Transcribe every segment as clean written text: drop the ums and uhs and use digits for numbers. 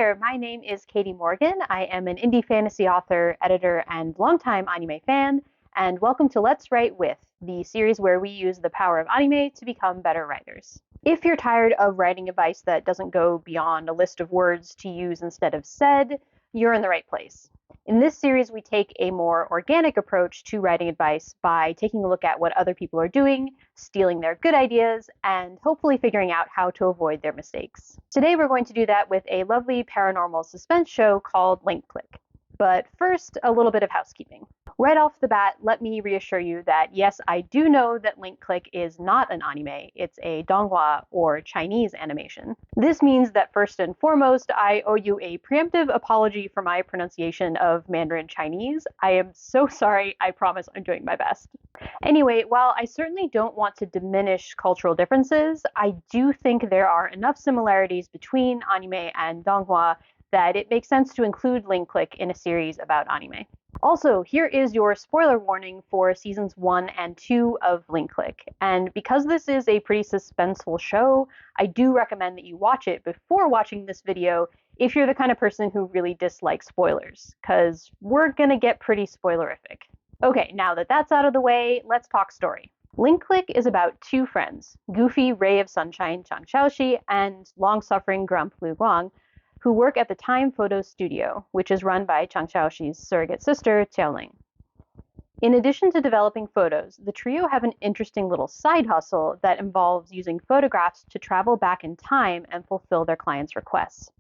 there, my name is Katie Morgan. I am an indie fantasy author, editor, and longtime anime fan, and welcome to Let's Write With, the series where we use the power of anime to become better writers. If you're tired of writing advice that doesn't go beyond a list of words to use instead of said, you're in the right place. In this series, we take a more organic approach to writing advice by taking a look at what other people are doing, stealing their good ideas, and hopefully figuring out how to avoid their mistakes. Today, we're going to do that with a lovely paranormal suspense show called Link Click. But first, a little bit of housekeeping. Right off the bat, let me reassure you that yes, I do know that Link Click is not an anime, it's a donghua or Chinese animation. This means that first and foremost, I owe you a preemptive apology for my pronunciation of Mandarin Chinese. I am so sorry, I promise I'm doing my best. Anyway, while I certainly don't want to diminish cultural differences, I do think there are enough similarities between anime and donghua that it makes sense to include Link Click in a series about anime. Also, here is your spoiler warning for seasons 1 and 2 of Link Click. And because this is a pretty suspenseful show, I do recommend that you watch it before watching this video if you're the kind of person who really dislikes spoilers, because we're gonna get pretty spoilerific. Okay, now that that's out of the way, let's talk story. Link Click is about two friends, goofy ray of sunshine Chang Xiaoxi and long-suffering grump Lu Guang, who work at the Time Photo Studio, which is run by Chang Xiaoxi's surrogate sister, Xiaoling. In addition to developing photos, the trio have an interesting little side hustle that involves using photographs to travel back in time and fulfill their clients' requests.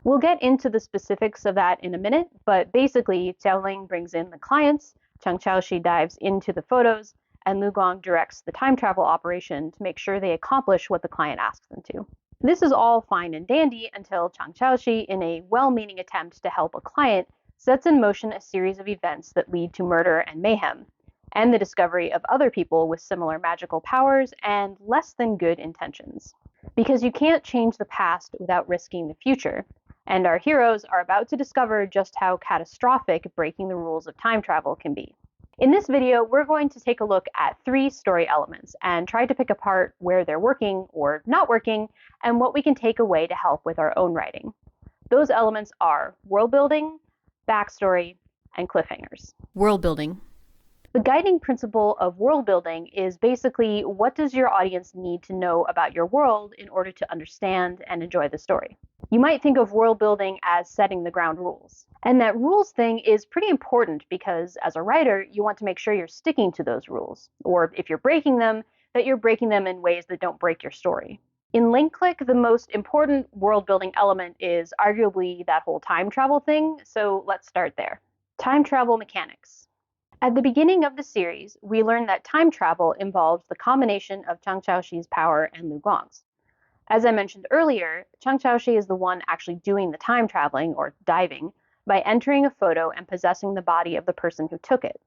We'll get into the specifics of that in a minute, but basically, Xiaoling brings in the clients, Chang Xiaoxi dives into the photos, and Lu Guang directs the time travel operation to make sure they accomplish what the client asks them to. This is all fine and dandy until Chang Xiaoxi, in a well-meaning attempt to help a client, sets in motion a series of events that lead to murder and mayhem, and the discovery of other people with similar magical powers and less than good intentions. Because you can't change the past without risking the future, and our heroes are about to discover just how catastrophic breaking the rules of time travel can be. In this video, we're going to take a look at 3 story elements and try to pick apart where they're working or not working and what we can take away to help with our own writing. Those elements are world building, backstory, and cliffhangers. World building. The guiding principle of world building is basically what does your audience need to know about your world in order to understand and enjoy the story. You might think of world building as setting the ground rules. And that rules thing is pretty important because as a writer, you want to make sure you're sticking to those rules. Or if you're breaking them, that you're breaking them in ways that don't break your story. In Link Click, the most important world building element is arguably that whole time travel thing, so let's start there. Time travel mechanics. At the beginning of the series, we learn that time travel involves the combination of Chang Xiaoxi's power and Lu Guang's. As I mentioned earlier, Chang Xiaoxi is the one actually doing the time traveling, or diving, by entering a photo and possessing the body of the person who took it.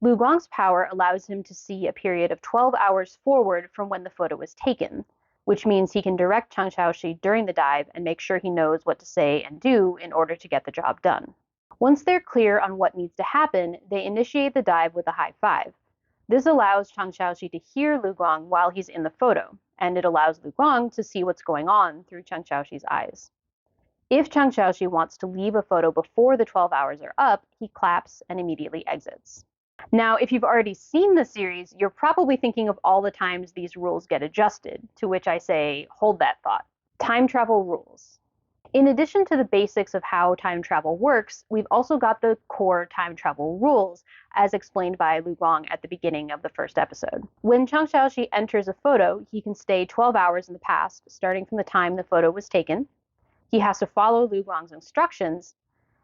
Lu Guang's power allows him to see a period of 12 hours forward from when the photo was taken, which means he can direct Chang Xiaoxi during the dive and make sure he knows what to say and do in order to get the job done. Once they're clear on what needs to happen, they initiate the dive with a high five. This allows Chang Xiaoxi to hear Lu Guang while he's in the photo, and it allows Lu Guang to see what's going on through Chang Xiaoxi's eyes. If Chang Xiaoxi wants to leave a photo before the 12 hours are up, he claps and immediately exits. Now, if you've already seen the series, you're probably thinking of all the times these rules get adjusted, to which I say, hold that thought. Time travel rules. In addition to the basics of how time travel works, we've also got the core time travel rules, as explained by Lu Guang at the beginning of the first episode. When Chang Xiaoxi enters a photo, he can stay 12 hours in the past, starting from the time the photo was taken. He has to follow Lu Guang's instructions,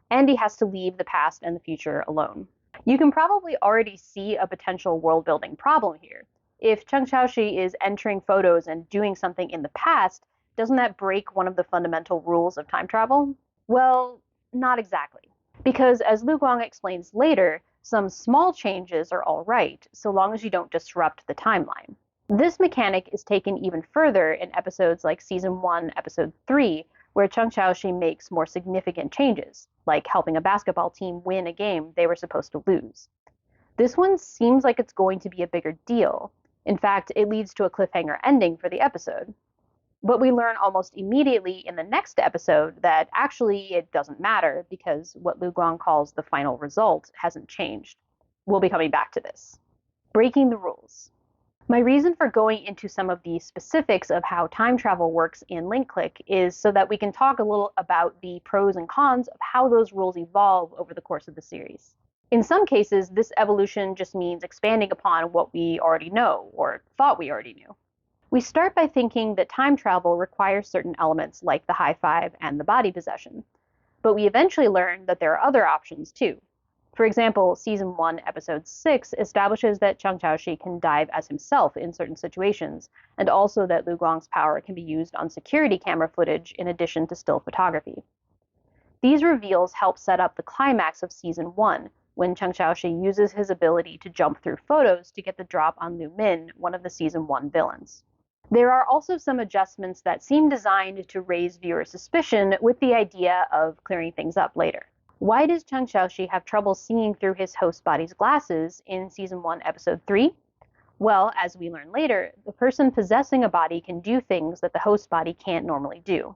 and he has to leave the past and the future alone. You can probably already see a potential world-building problem here. If Chang Xiaoxi is entering photos and doing something in the past, doesn't that break one of the fundamental rules of time travel? Well, not exactly. Because as Lu Guang explains later, some small changes are all right, so long as you don't disrupt the timeline. This mechanic is taken even further in episodes like Season 1, Episode 3, where Chang Xiaoxi makes more significant changes, like helping a basketball team win a game they were supposed to lose. This one seems like it's going to be a bigger deal. In fact, it leads to a cliffhanger ending for the episode. But we learn almost immediately in the next episode that actually it doesn't matter because what Lu Guang calls the final result hasn't changed. We'll be coming back to this. Breaking the rules. My reason for going into some of the specifics of how time travel works in LinkClick is so that we can talk a little about the pros and cons of how those rules evolve over the course of the series. In some cases, this evolution just means expanding upon what we already know, or thought we already knew. We start by thinking that time travel requires certain elements like the high five and the body possession, but we eventually learn that there are other options too. For example, Season 1, Episode 6 establishes that Chang Chaoshi can dive as himself in certain situations, and also that Lu Guang's power can be used on security camera footage in addition to still photography. These reveals help set up the climax of Season 1, when Chang Chaoshi uses his ability to jump through photos to get the drop on Lu Min, one of the Season 1 villains. There are also some adjustments that seem designed to raise viewer suspicion with the idea of clearing things up later. Why does Chang Chaoshi have trouble seeing through his host body's glasses in Season 1, Episode 3? Well, as we learn later, the person possessing a body can do things that the host body can't normally do.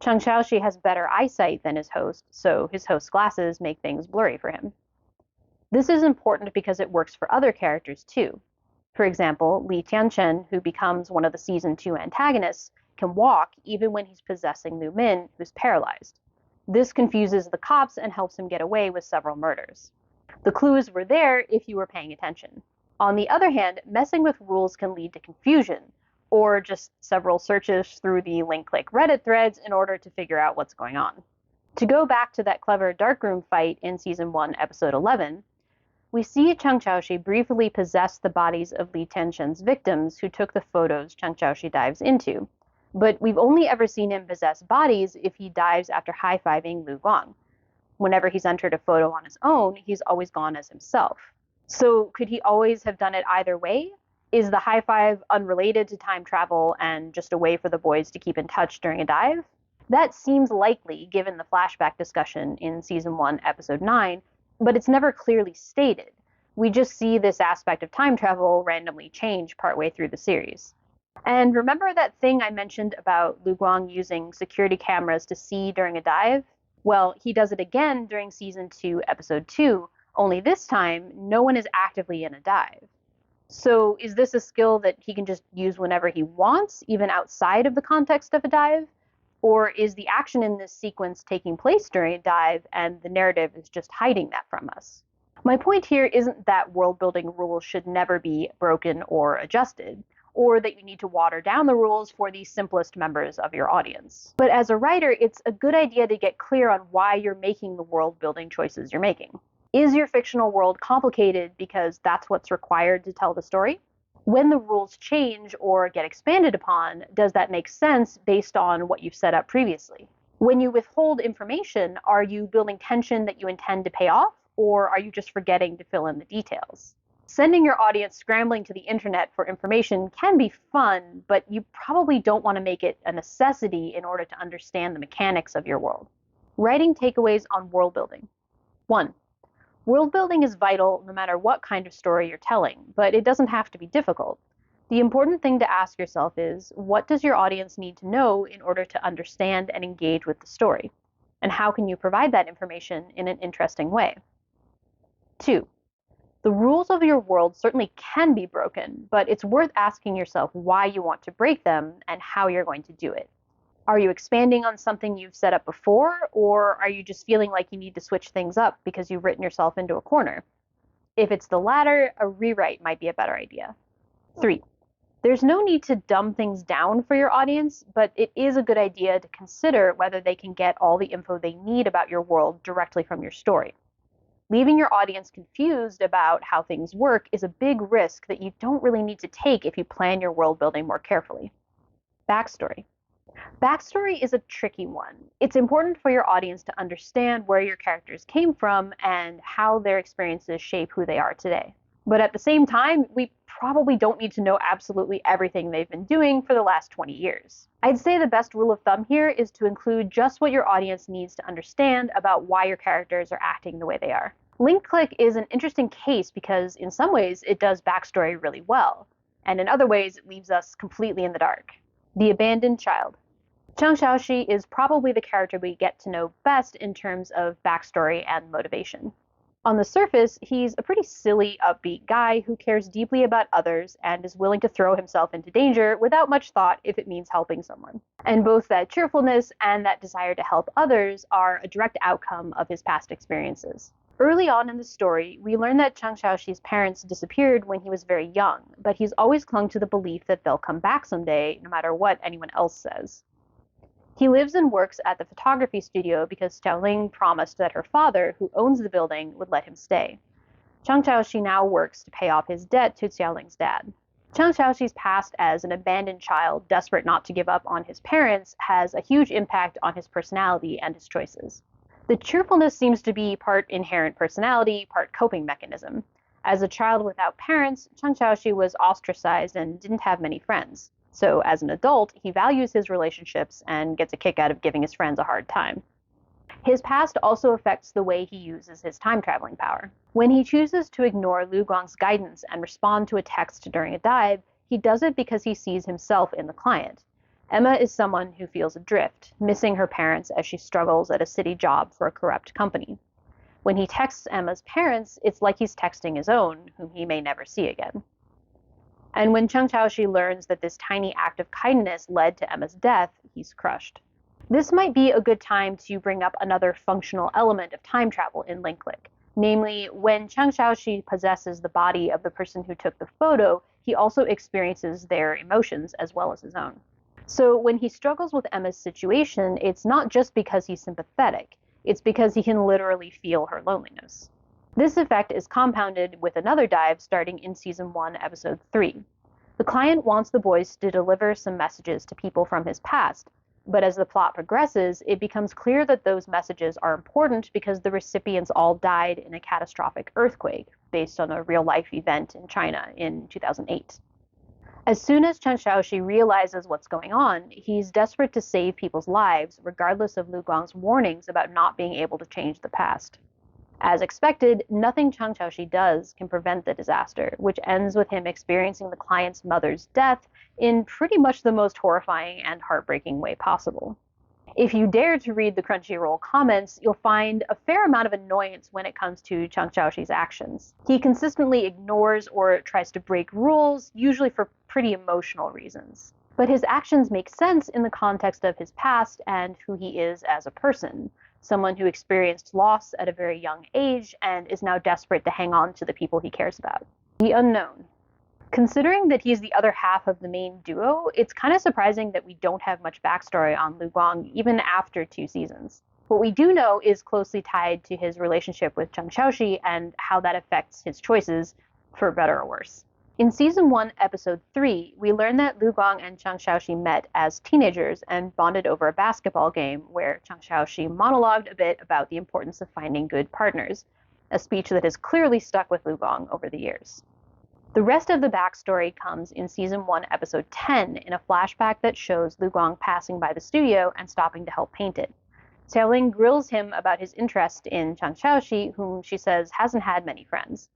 Chang Chaoshi has better eyesight than his host, so his host's glasses make things blurry for him. This is important because it works for other characters too. For example, Li Tianchen, who becomes one of the Season 2 antagonists, can walk even when he's possessing Lu Min, who's paralyzed. This confuses the cops and helps him get away with several murders. The clues were there if you were paying attention. On the other hand, messing with rules can lead to confusion, or just several searches through the LinkClick Reddit threads in order to figure out what's going on. To go back to that clever darkroom fight in Season 1, Episode 11, we see Chang Chaoshi briefly possess the bodies of Li Tianchen's victims who took the photos Chang Chaoshi dives into. But we've only ever seen him possess bodies if he dives after high-fiving Lu Guang. Whenever he's entered a photo on his own, he's always gone as himself. So could he always have done it either way? Is the high five unrelated to time travel and just a way for the boys to keep in touch during a dive? That seems likely given the flashback discussion in Season 1, Episode 9, but it's never clearly stated. We just see this aspect of time travel randomly change partway through the series. And remember that thing I mentioned about Lu Guang using security cameras to see during a dive? Well, he does it again during Season 2, Episode 2, only this time, no one is actively in a dive. So is this a skill that he can just use whenever he wants, even outside of the context of a dive? Or is the action in this sequence taking place during a dive and the narrative is just hiding that from us? My point here isn't that world-building rules should never be broken or adjusted, or that you need to water down the rules for the simplest members of your audience. But as a writer, it's a good idea to get clear on why you're making the world-building choices you're making. Is your fictional world complicated because that's what's required to tell the story? When the rules change or get expanded upon, does that make sense based on what you've set up previously? When you withhold information, are you building tension that you intend to pay off, or are you just forgetting to fill in the details? Sending your audience scrambling to the internet for information can be fun, but you probably don't want to make it a necessity in order to understand the mechanics of your world. Writing takeaways on world building. 1. World building is vital no matter what kind of story you're telling, but it doesn't have to be difficult. The important thing to ask yourself is, what does your audience need to know in order to understand and engage with the story? And how can you provide that information in an interesting way? 2. The rules of your world certainly can be broken, but it's worth asking yourself why you want to break them and how you're going to do it. Are you expanding on something you've set up before, or are you just feeling like you need to switch things up because you've written yourself into a corner? If it's the latter, a rewrite might be a better idea. 3. There's no need to dumb things down for your audience, but it is a good idea to consider whether they can get all the info they need about your world directly from your story. Leaving your audience confused about how things work is a big risk that you don't really need to take if you plan your world building more carefully. Backstory. Backstory is a tricky one. It's important for your audience to understand where your characters came from and how their experiences shape who they are today. But at the same time, we probably don't need to know absolutely everything they've been doing for the last 20 years. I'd say the best rule of thumb here is to include just what your audience needs to understand about why your characters are acting the way they are. LinkClick is an interesting case because in some ways it does backstory really well, and in other ways it leaves us completely in the dark. The abandoned child. Chang Xiaoxi is probably the character we get to know best in terms of backstory and motivation. On the surface, he's a pretty silly, upbeat guy who cares deeply about others and is willing to throw himself into danger without much thought if it means helping someone. And both that cheerfulness and that desire to help others are a direct outcome of his past experiences. Early on in the story, we learn that Chang Xiaoxi's parents disappeared when he was very young, but he's always clung to the belief that they'll come back someday, no matter what anyone else says. He lives and works at the photography studio because Xiaoling promised that her father, who owns the building, would let him stay. Chang Xiaoxi now works to pay off his debt to Xiaoling's dad. Chang Xiaoxi's past as an abandoned child, desperate not to give up on his parents, has a huge impact on his personality and his choices. The cheerfulness seems to be part inherent personality, part coping mechanism. As a child without parents, Chang Xiaoxi was ostracized and didn't have many friends. So as an adult, he values his relationships and gets a kick out of giving his friends a hard time. His past also affects the way he uses his time-traveling power. When he chooses to ignore Lu Guang's guidance and respond to a text during a dive, he does it because he sees himself in the client. Emma is someone who feels adrift, missing her parents as she struggles at a city job for a corrupt company. When he texts Emma's parents, it's like he's texting his own, whom he may never see again. And when Chang Xiaoxi learns that this tiny act of kindness led to Emma's death, he's crushed. This might be a good time to bring up another functional element of time travel in Link Click. Namely, when Chang Xiaoxi possesses the body of the person who took the photo, he also experiences their emotions as well as his own. So when he struggles with Emma's situation, it's not just because he's sympathetic, it's because he can literally feel her loneliness. This effect is compounded with another dive starting in Season 1, Episode 3. The client wants the boys to deliver some messages to people from his past, but as the plot progresses, it becomes clear that those messages are important because the recipients all died in a catastrophic earthquake based on a real-life event in China in 2008. As soon as Chang Xiaoxi realizes what's going on, he's desperate to save people's lives, regardless of Lu Guang's warnings about not being able to change the past. As expected, nothing Chang Xiaoxi does can prevent the disaster, which ends with him experiencing the client's mother's death in pretty much the most horrifying and heartbreaking way possible. If you dare to read the Crunchyroll comments, you'll find a fair amount of annoyance when it comes to Chang Xiaoxi's actions. He consistently ignores or tries to break rules, usually for pretty emotional reasons. But his actions make sense in the context of his past and who he is as a person, someone who experienced loss at a very young age and is now desperate to hang on to the people he cares about. The unknown. Considering that he's the other half of the main duo, it's kind of surprising that we don't have much backstory on Lu Guang even after 2 seasons. What we do know is closely tied to his relationship with Chang Xiaoxi and how that affects his choices, for better or worse. In Season 1, Episode 3, we learn that Lu Guang and Chang Xiaoxi met as teenagers and bonded over a basketball game where Chang Xiaoxi monologued a bit about the importance of finding good partners, a speech that has clearly stuck with Lu Guang over the years. The rest of the backstory comes in Season 1, Episode 10, in a flashback that shows Lu Guang passing by the studio and stopping to help paint it. Xiaoling grills him about his interest in Chang Xiaoxi, whom she says hasn't had many friends.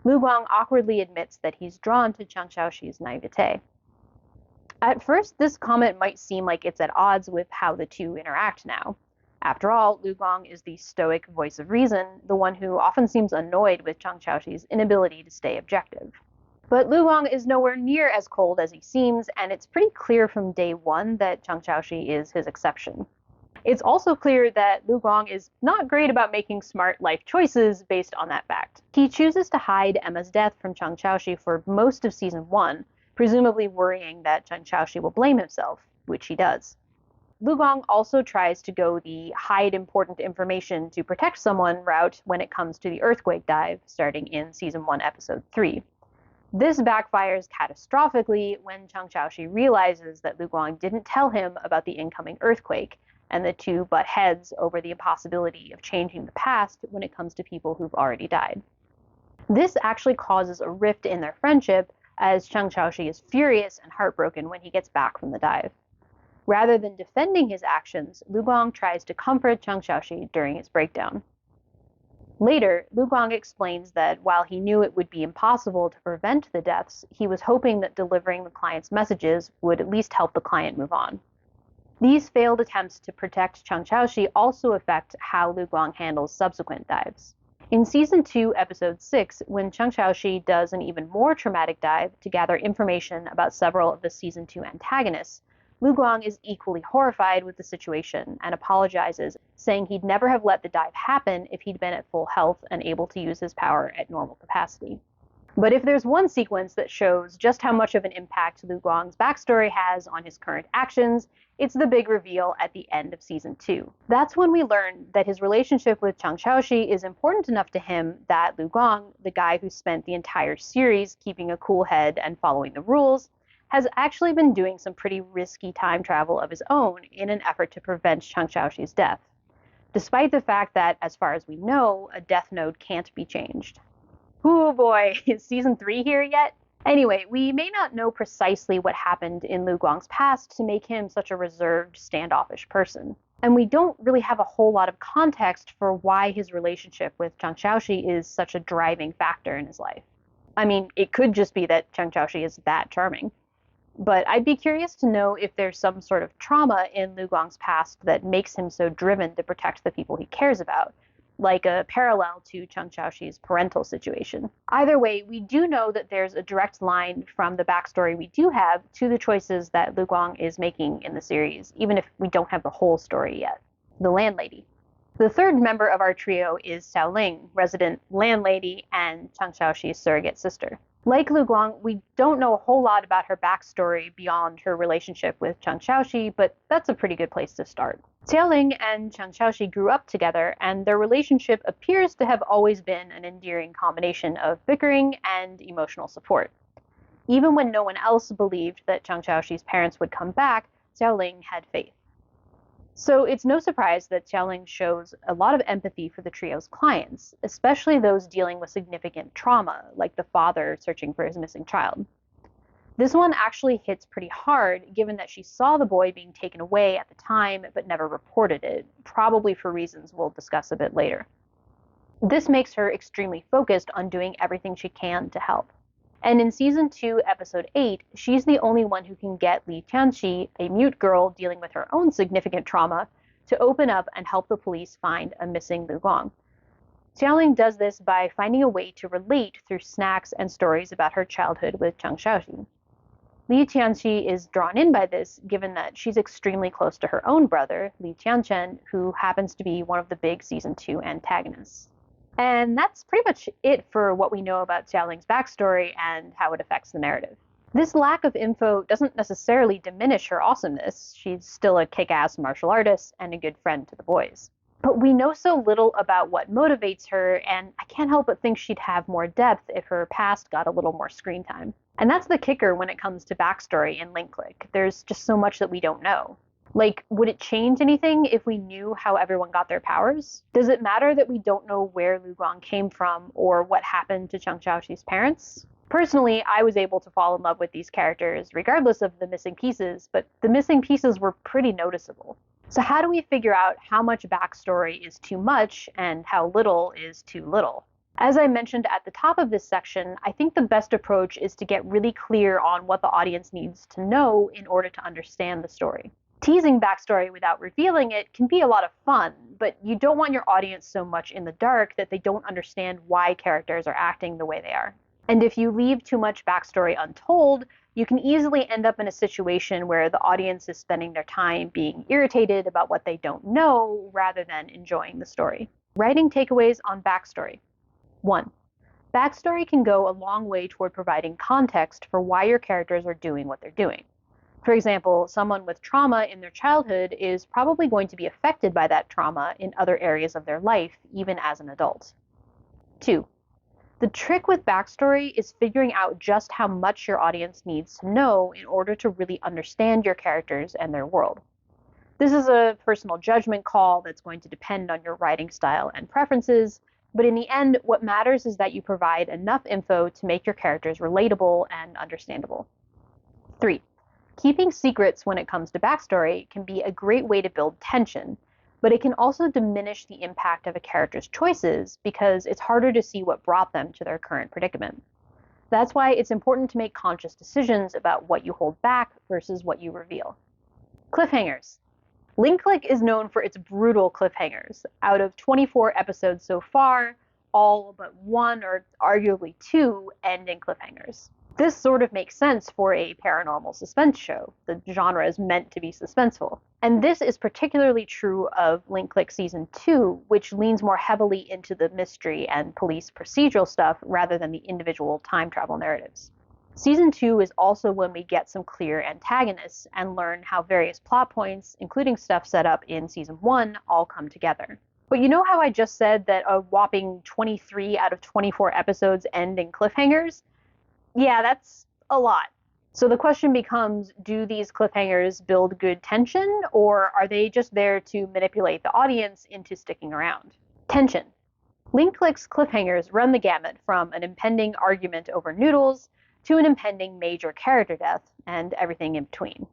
Lu Guang awkwardly admits that he's drawn to Chang Xiaoxi's naivete. At first, this comment might seem like it's at odds with how the two interact now. After all, Lu Guang is the stoic voice of reason, the one who often seems annoyed with Chang Xiaoxi's inability to stay objective. But Lu Guang is nowhere near as cold as he seems, and it's pretty clear from day one that Chang Xiaoxi is his exception. It's also clear that Lu Guang is not great about making smart life choices based on that fact. He chooses to hide Emma's death from Chang Xiaoxi for most of Season 1, presumably worrying that Chang Xiaoxi will blame himself, which he does. Lu Guang also tries to go the hide important information to protect someone route when it comes to the earthquake dive, starting in Season 1, Episode 3. This backfires catastrophically when Chang Xiaoxi realizes that Lu Guang didn't tell him about the incoming earthquake, and the two butt heads over the impossibility of changing the past when it comes to people who've already died. This actually causes a rift in their friendship, as Chang Xiaoxi is furious and heartbroken when he gets back from the dive. Rather than defending his actions, Lu Guang tries to comfort Chang Xiaoxi during his breakdown. Later, Lu Guang explains that while he knew it would be impossible to prevent the deaths, he was hoping that delivering the client's messages would at least help the client move on. These failed attempts to protect Chang Chaoshi also affect how Lu Guang handles subsequent dives. In Season 2, Episode 6, when Chang Chaoshi does an even more traumatic dive to gather information about several of the Season 2 antagonists, Lu Guang is equally horrified with the situation and apologizes, saying he'd never have let the dive happen if he'd been at full health and able to use his power at normal capacity. But if there's one sequence that shows just how much of an impact Lu Guang's backstory has on his current actions, it's the big reveal at the end of Season 2. That's when we learn that his relationship with Chang Chaoshi is important enough to him that Lu Guang, the guy who spent the entire series keeping a cool head and following the rules, has actually been doing some pretty risky time travel of his own in an effort to prevent Chang Chaoshi's death, despite the fact that, as far as we know, a death node can't be changed. Oh boy, is Season 3 here yet? Anyway, we may not know precisely what happened in Lu Guang's past to make him such a reserved, standoffish person. And we don't really have a whole lot of context for why his relationship with Chang Chaoshi is such a driving factor in his life. I mean, it could just be that Chang Chaoshi is that charming. But I'd be curious to know if there's some sort of trauma in Lu Guang's past that makes him so driven to protect the people he cares about, like a parallel to Chang Chaoshi's parental situation. Either way, we do know that there's a direct line from the backstory we do have to the choices that Lu Guang is making in the series, even if we don't have the whole story yet. The landlady. The third member of our trio is Xiaoling, resident landlady and Chang Chaoshi's surrogate sister. Like Lu Guang, we don't know a whole lot about her backstory beyond her relationship with Chang Chaoshi, but that's a pretty good place to start. Xiaoling and Chang Chaoshi grew up together, and their relationship appears to have always been an endearing combination of bickering and emotional support. Even when no one else believed that Chang Chaoshi's parents would come back, Xiaoling had faith. So it's no surprise that Xiaoling shows a lot of empathy for the trio's clients, especially those dealing with significant trauma, like the father searching for his missing child. This one actually hits pretty hard, given that she saw the boy being taken away at the time but never reported it, probably for reasons we'll discuss a bit later. This makes her extremely focused on doing everything she can to help. And in Season 2, Episode 8, she's the only one who can get Li Tianqi, a mute girl dealing with her own significant trauma, to open up and help the police find a missing Lu Guang. Xiaoling does this by finding a way to relate through snacks and stories about her childhood with Chang Chaoshi. Li Tianqi is drawn in by this, given that she's extremely close to her own brother, Li Tianchen, who happens to be one of the big Season 2 antagonists. And that's pretty much it for what we know about Xiaoling's backstory and how it affects the narrative. This lack of info doesn't necessarily diminish her awesomeness. She's still a kick-ass martial artist and a good friend to the boys. But we know so little about what motivates her, and I can't help but think she'd have more depth if her past got a little more screen time. And that's the kicker when it comes to backstory in Link Click. There's just so much that we don't know. Like, would it change anything if we knew how everyone got their powers? Does it matter that we don't know where Lu Guang came from or what happened to Chang Chaoshi's parents? Personally, I was able to fall in love with these characters regardless of the missing pieces, but the missing pieces were pretty noticeable. So how do we figure out how much backstory is too much and how little is too little? As I mentioned at the top of this section, I think the best approach is to get really clear on what the audience needs to know in order to understand the story. Teasing backstory without revealing it can be a lot of fun, but you don't want your audience so much in the dark that they don't understand why characters are acting the way they are. And if you leave too much backstory untold, you can easily end up in a situation where the audience is spending their time being irritated about what they don't know rather than enjoying the story. Writing takeaways on backstory. 1. Backstory can go a long way toward providing context for why your characters are doing what they're doing. For example, someone with trauma in their childhood is probably going to be affected by that trauma in other areas of their life, even as an adult. 2. The trick with backstory is figuring out just how much your audience needs to know in order to really understand your characters and their world. This is a personal judgment call that's going to depend on your writing style and preferences, but in the end, what matters is that you provide enough info to make your characters relatable and understandable. 3. Keeping secrets when it comes to backstory can be a great way to build tension, but it can also diminish the impact of a character's choices because it's harder to see what brought them to their current predicament. That's why it's important to make conscious decisions about what you hold back versus what you reveal. Cliffhangers. Click is known for its brutal cliffhangers. Out of 24 episodes so far, all but one or arguably two end in cliffhangers. This sort of makes sense for a paranormal suspense show. The genre is meant to be suspenseful. And this is particularly true of Click Season 2, which leans more heavily into the mystery and police procedural stuff rather than the individual time travel narratives. Season 2 is also when we get some clear antagonists and learn how various plot points, including stuff set up in Season 1, all come together. But you know how I just said that a whopping 23 out of 24 episodes end in cliffhangers? Yeah, that's a lot. So the question becomes, do these cliffhangers build good tension, or are they just there to manipulate the audience into sticking around? Tension. Click's cliffhangers run the gamut from an impending argument over noodles to an impending major character death and everything in between.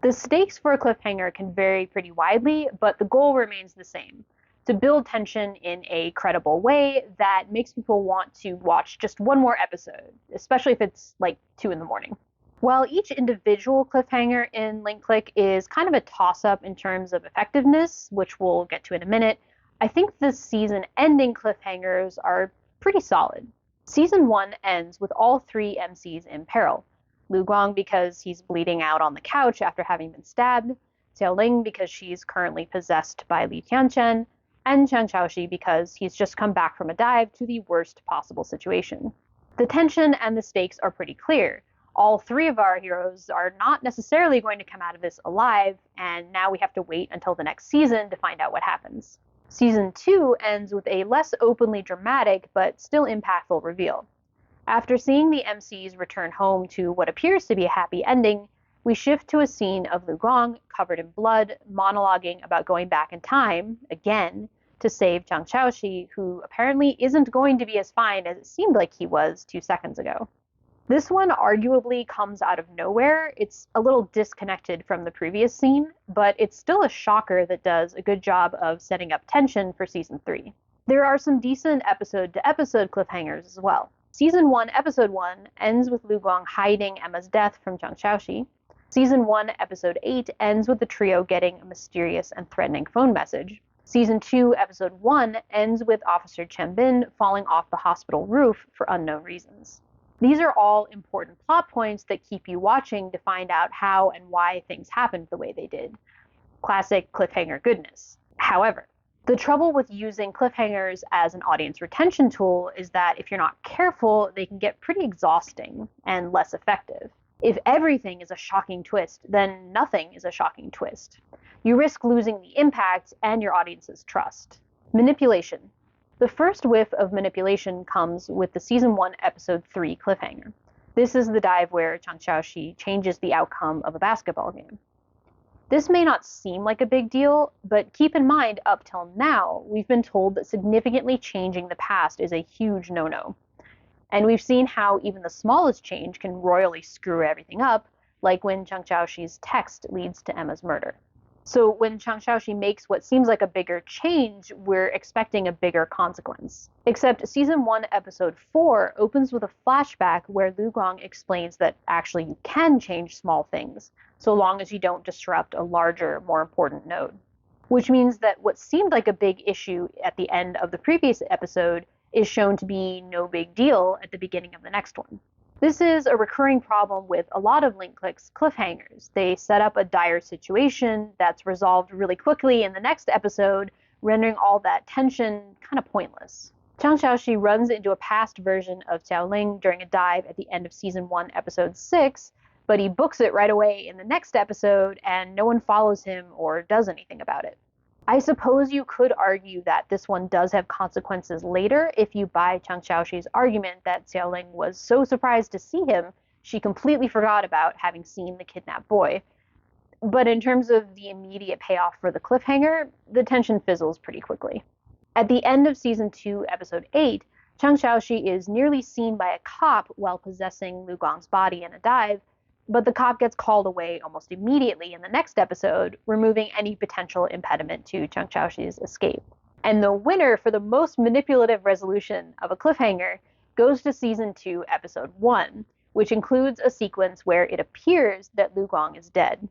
The stakes for a cliffhanger can vary pretty widely, but the goal remains the same: to build tension in a credible way that makes people want to watch just one more episode, especially if it's like 2 in the morning. While each individual cliffhanger in Click is kind of a toss-up in terms of effectiveness, which we'll get to in a minute, I think the season-ending cliffhangers are pretty solid. Season 1 ends with all 3 MCs in peril. Lu Guang because he's bleeding out on the couch after having been stabbed, Xiaoling because she's currently possessed by Li Tianchen, and Chang Xiaoxi because he's just come back from a dive to the worst possible situation. The tension and the stakes are pretty clear. All 3 of our heroes are not necessarily going to come out of this alive, and now we have to wait until the next season to find out what happens. Season 2 ends with a less openly dramatic but still impactful reveal. After seeing the MCs return home to what appears to be a happy ending, we shift to a scene of Lu Gong, covered in blood, monologuing about going back in time, again, to save Chang Xiaoxi, who apparently isn't going to be as fine as it seemed like he was 2 seconds ago. This one arguably comes out of nowhere. It's a little disconnected from the previous scene, but it's still a shocker that does a good job of setting up tension for Season 3. There are some decent episode-to-episode cliffhangers as well. Season 1, Episode 1 ends with Lu Guang hiding Emma's death from Chang Xiaoxi. Season 1, Episode 8 ends with the trio getting a mysterious and threatening phone message. Season 2, Episode 1 ends with Officer Chen Bin falling off the hospital roof for unknown reasons. These are all important plot points that keep you watching to find out how and why things happened the way they did. Classic cliffhanger goodness. However, the trouble with using cliffhangers as an audience retention tool is that if you're not careful, they can get pretty exhausting and less effective. If everything is a shocking twist, then nothing is a shocking twist. You risk losing the impact and your audience's trust. Manipulation. The first whiff of manipulation comes with the Season 1, Episode 3 cliffhanger. This is the dive where Chang Xiaoxi changes the outcome of a basketball game. This may not seem like a big deal, but keep in mind, up till now, we've been told that significantly changing the past is a huge no-no. And we've seen how even the smallest change can royally screw everything up, like when Chang Xiaoxi's text leads to Emma's murder. So when Chang Xiaoxi makes what seems like a bigger change, we're expecting a bigger consequence. Except Season 1, Episode 4 opens with a flashback where Lu Guang explains that actually you can change small things, so long as you don't disrupt a larger, more important node. Which means that what seemed like a big issue at the end of the previous episode is shown to be no big deal at the beginning of the next one. This is a recurring problem with a lot of Click's cliffhangers. They set up a dire situation that's resolved really quickly in the next episode, rendering all that tension kind of pointless. Chang Xiaoxi runs into a past version of Xiaoling during a dive at the end of Season 1, Episode 6, but he books it right away in the next episode, and no one follows him or does anything about it. I suppose you could argue that this one does have consequences later if you buy Chang Xiaoxi's argument that Xiaoling was so surprised to see him, she completely forgot about having seen the kidnapped boy. But in terms of the immediate payoff for the cliffhanger, the tension fizzles pretty quickly. At the end of Season 2, Episode 8, Chang Xiaoxi is nearly seen by a cop while possessing Lu Guang's body in a dive, but the cop gets called away almost immediately in the next episode, removing any potential impediment to Chang Chaoxi's escape. And the winner for the most manipulative resolution of a cliffhanger goes to Season 2, Episode 1, which includes a sequence where it appears that Lu Guang is dead.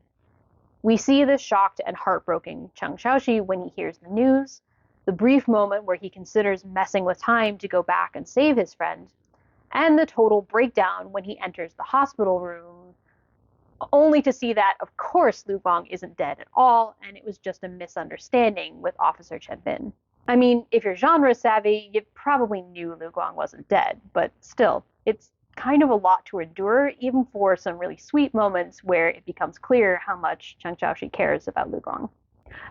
We see the shocked and heartbroken Chang Chaoxi when he hears the news, the brief moment where he considers messing with time to go back and save his friend, and the total breakdown when he enters the hospital room, only to see that, of course, Lu Guang isn't dead at all, and it was just a misunderstanding with Officer Chen Bin. I mean, if you're genre savvy, you probably knew Lu Guang wasn't dead, but still, it's kind of a lot to endure, even for some really sweet moments where it becomes clear how much Chang Chaoxi cares about Lu Guang.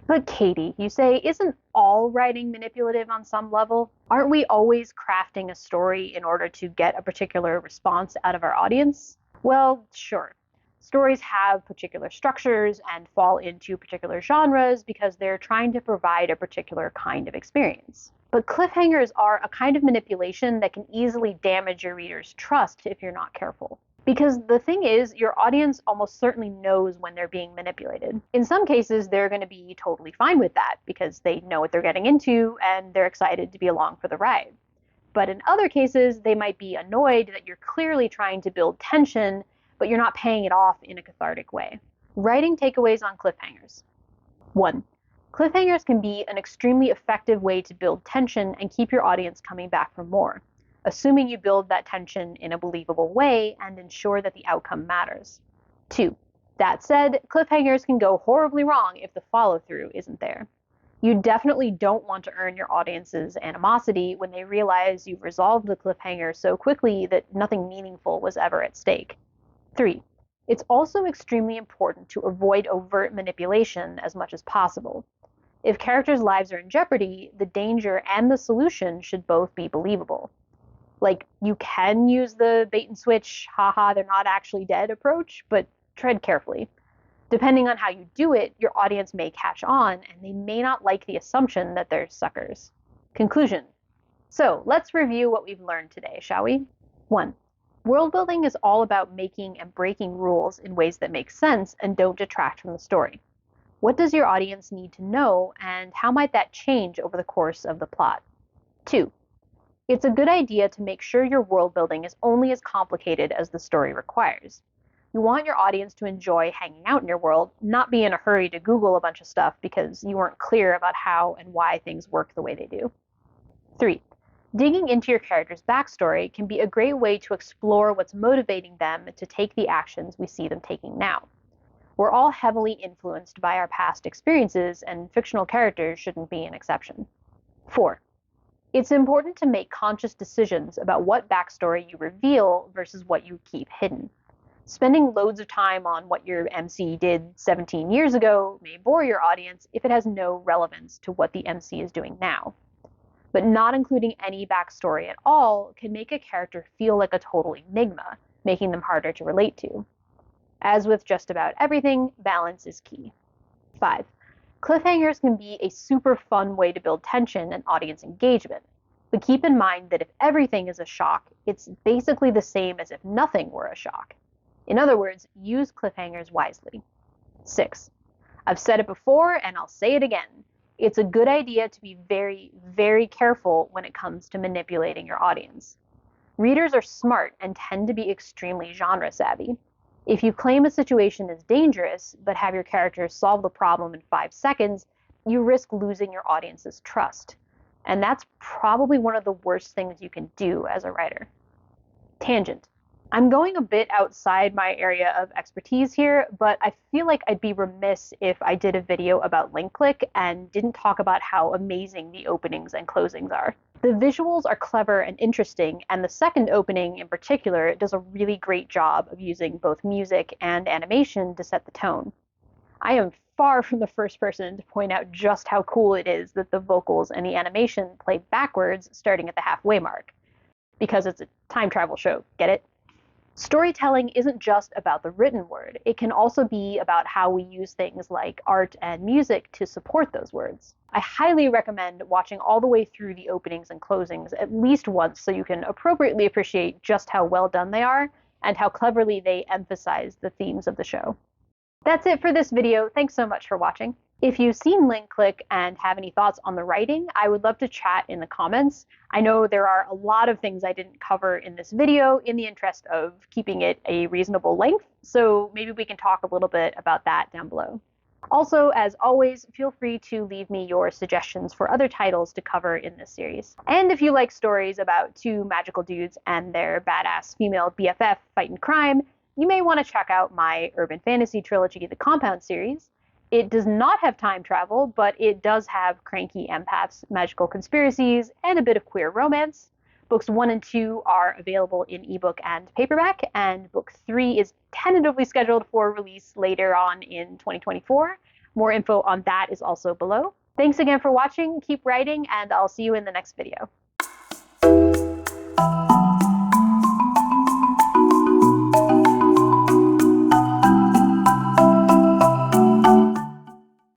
But Katie, you say, isn't all writing manipulative on some level? Aren't we always crafting a story in order to get a particular response out of our audience? Well, sure. Stories have particular structures and fall into particular genres because they're trying to provide a particular kind of experience. But cliffhangers are a kind of manipulation that can easily damage your reader's trust if you're not careful. Because the thing is, your audience almost certainly knows when they're being manipulated. In some cases, they're going to be totally fine with that because they know what they're getting into and they're excited to be along for the ride. But in other cases, they might be annoyed that you're clearly trying to build tension, but you're not paying it off in a cathartic way. Writing takeaways on cliffhangers. 1. Cliffhangers can be an extremely effective way to build tension and keep your audience coming back for more, assuming you build that tension in a believable way and ensure that the outcome matters. 2. That said, cliffhangers can go horribly wrong if the follow-through isn't there. You definitely don't want to earn your audience's animosity when they realize you've resolved the cliffhanger so quickly that nothing meaningful was ever at stake. 3. It's also extremely important to avoid overt manipulation as much as possible. If characters' lives are in jeopardy, the danger and the solution should both be believable. Like, you can use the bait and switch, haha, they're not actually dead approach, but tread carefully. Depending on how you do it, your audience may catch on, and they may not like the assumption that they're suckers. Conclusion. So, let's review what we've learned today, shall we? 1. World building is all about making and breaking rules in ways that make sense and don't detract from the story. What does your audience need to know, and how might that change over the course of the plot? 2. It's a good idea to make sure your world building is only as complicated as the story requires. You want your audience to enjoy hanging out in your world, not be in a hurry to Google a bunch of stuff because you weren't clear about how and why things work the way they do. 3. Digging into your character's backstory can be a great way to explore what's motivating them to take the actions we see them taking now. We're all heavily influenced by our past experiences, and fictional characters shouldn't be an exception. 4. It's important to make conscious decisions about what backstory you reveal versus what you keep hidden. Spending loads of time on what your MC did 17 years ago may bore your audience if it has no relevance to what the MC is doing now. But not including any backstory at all can make a character feel like a total enigma, making them harder to relate to. As with just about everything, balance is key. 5. Cliffhangers can be a super fun way to build tension and audience engagement. But keep in mind that if everything is a shock, it's basically the same as if nothing were a shock. In other words, use cliffhangers wisely. 6. I've said it before and I'll say it again. It's a good idea to be very, very careful when it comes to manipulating your audience. Readers are smart and tend to be extremely genre savvy. If you claim a situation is dangerous, but have your characters solve the problem in 5 seconds, you risk losing your audience's trust. And that's probably one of the worst things you can do as a writer. Tangent. I'm going a bit outside my area of expertise here, but I feel like I'd be remiss if I did a video about link click and didn't talk about how amazing the openings and closings are. The visuals are clever and interesting, and the second opening in particular does a really great job of using both music and animation to set the tone. I am far from the first person to point out just how cool it is that the vocals and the animation play backwards starting at the halfway mark. Because it's a time travel show, get it? Storytelling isn't just about the written word. It can also be about how we use things like art and music to support those words. I highly recommend watching all the way through the openings and closings at least once so you can appropriately appreciate just how well done they are and how cleverly they emphasize the themes of the show. That's it for this video. Thanks so much for watching. If you've seen Link Click and have any thoughts on the writing, I would love to chat in the comments. I know there are a lot of things I didn't cover in this video in the interest of keeping it a reasonable length, so maybe we can talk a little bit about that down below. Also, as always, feel free to leave me your suggestions for other titles to cover in this series. And if you like stories about two magical dudes and their badass female BFF fighting crime, you may want to check out my urban fantasy trilogy, the Compound series. It does not have time travel, but it does have cranky empaths, magical conspiracies, and a bit of queer romance. Books 1 and 2 are available in ebook and paperback, and book 3 is tentatively scheduled for release later on in 2024. More info on that is also below. Thanks again for watching, keep writing, and I'll see you in the next video.